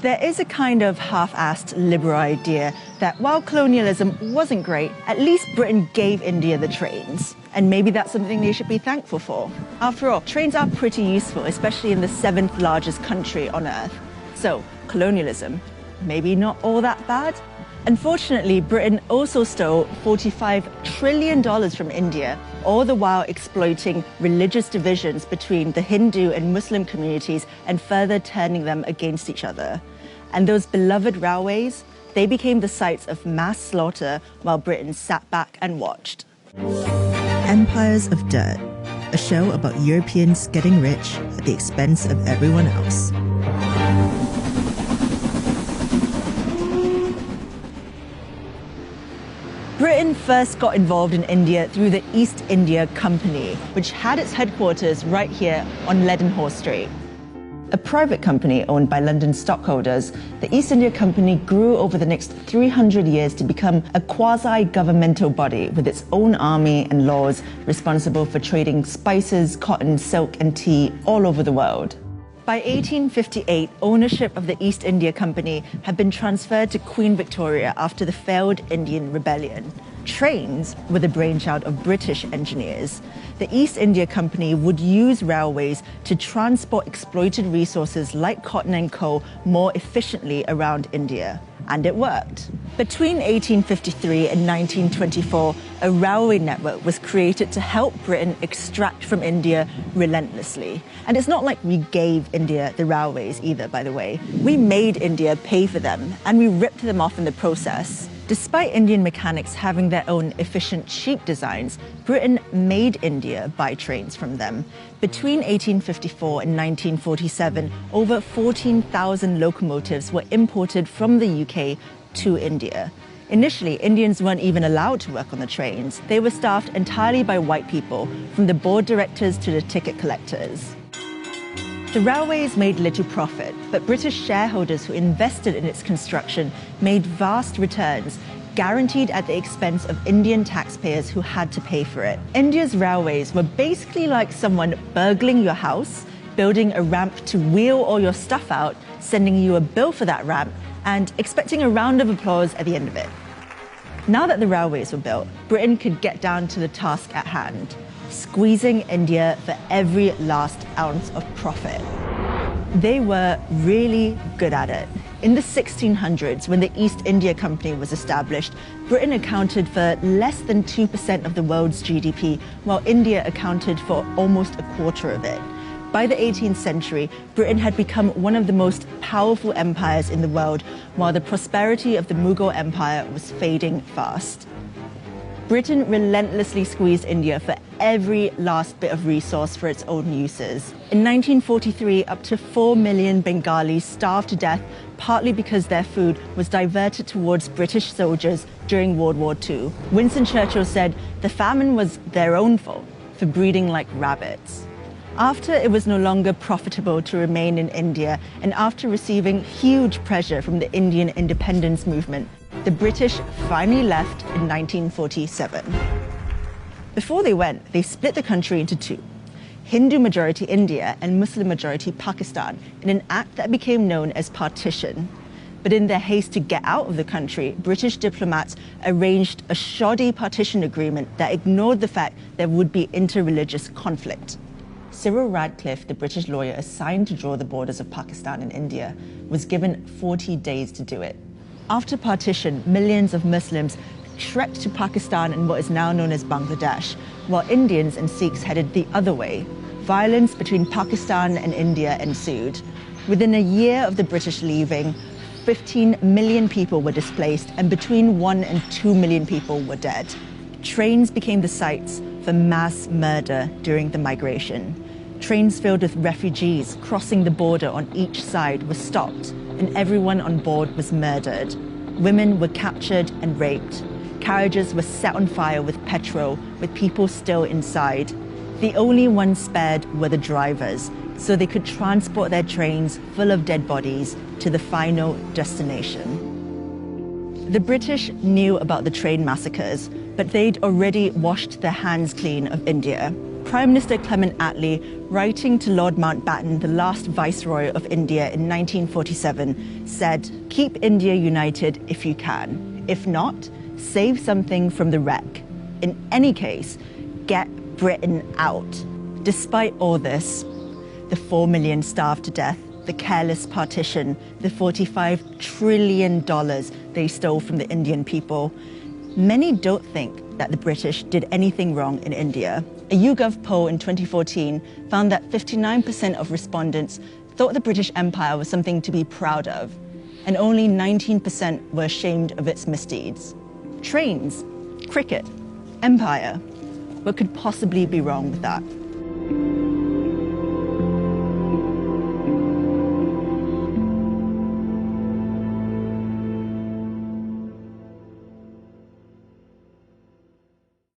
There is a kind of half-assed liberal idea that while colonialism wasn't great, at least Britain gave India the trains. And maybe that's something they should be thankful for. After all, trains are pretty useful, especially in the 7th largest country on Earth. So, colonialism, maybe not all that bad? Unfortunately, Britain also stole $45 trillion from India, all the while exploiting religious divisions between the Hindu and Muslim communities and further turning them against each other. And those beloved railways, they became the sites of mass slaughter while Britain sat back and watched. Empires of Dirt, a show about Europeans getting rich at the expense of everyone else. Britain first got involved in India through the East India Company, which had its headquarters right here on Leadenhall Street. A private company owned by London stockholders, the East India Company grew over the next 300 years to become a quasi-governmental body with its own army and laws responsible for trading spices, cotton, silk and tea all over the world. By 1858, ownership of the East India Company had been transferred to Queen Victoria after the failed Indian Rebellion. Trains were the brainchild of British engineers. The East India Company would use railways to transport exploited resources like cotton and coal more efficiently around India. And it worked. Between 1853 and 1924, a railway network was created to help Britain extract from India relentlessly. And it's not like we gave India the railways either, by the way. We made India pay for them, and we ripped them off in the process. Despite Indian mechanics having their own efficient, cheap designs, Britain made India buy trains from them. Between 1854 and 1947, over 14,000 locomotives were imported from the UK to India. Initially, Indians weren't even allowed to work on the trains. They were staffed entirely by white people, from the board directors to the ticket collectors. The railways made little profit, but British shareholders who invested in its construction made vast returns, guaranteed at the expense of Indian taxpayers who had to pay for it. India's railways were basically like someone burgling your house, building a ramp to wheel all your stuff out, sending you a bill for that ramp, and expecting a round of applause at the end of it. Now that the railways were built, Britain could get down to the task at hand, squeezing India for every last ounce of profit. They were really good at it. In the 1600s, when the East India Company was established, Britain accounted for less than 2% of the world's GDP, while India accounted for almost a quarter of it. By the 18th century, Britain had become one of the most powerful empires in the world, while the prosperity of the Mughal Empire was fading fast. Britain relentlessly squeezed India for every last bit of resource for its own uses. In 1943, up to 4 million Bengalis starved to death, partly because their food was diverted towards British soldiers during World War II. Winston Churchill said the famine was their own fault for breeding like rabbits. After it was no longer profitable to remain in India, and after receiving huge pressure from the Indian independence movement, the British finally left in 1947. Before they went, they split the country into two, Hindu-majority India and Muslim-majority Pakistan, in an act that became known as partition. But in their haste to get out of the country, British diplomats arranged a shoddy partition agreement that ignored the fact there would be inter-religious conflict. Cyril Radcliffe, the British lawyer assigned to draw the borders of Pakistan and India, was given 40 days to do it. After partition, millions of Muslims trekked to Pakistan and what is now known as Bangladesh, while Indians and Sikhs headed the other way. Violence between Pakistan and India ensued. Within a year of the British leaving, 15 million people were displaced and between 1 and 2 million people were dead. Trains became the sites for mass murder during the migration. Trains filled with refugees crossing the border on each side were stopped, and everyone on board was murdered. Women were captured and raped. Carriages were set on fire with petrol, with people still inside. The only ones spared were the drivers, so they could transport their trains full of dead bodies to the final destination. The British knew about the train massacres, but they'd already washed their hands clean of India. Prime Minister Clement Attlee, writing to Lord Mountbatten, the last Viceroy of India in 1947, said, "Keep India united if you can. If not, save something from the wreck. In any case, get Britain out." Despite all this, the 4 million starved to death, the careless partition, the $45 trillion they stole from the Indian people, many don't think that the British did anything wrong in India. A YouGov poll in 2014 found that 59% of respondents thought the British Empire was something to be proud of, and only 19% were ashamed of its misdeeds. Trains, cricket, empire. What could possibly be wrong with that?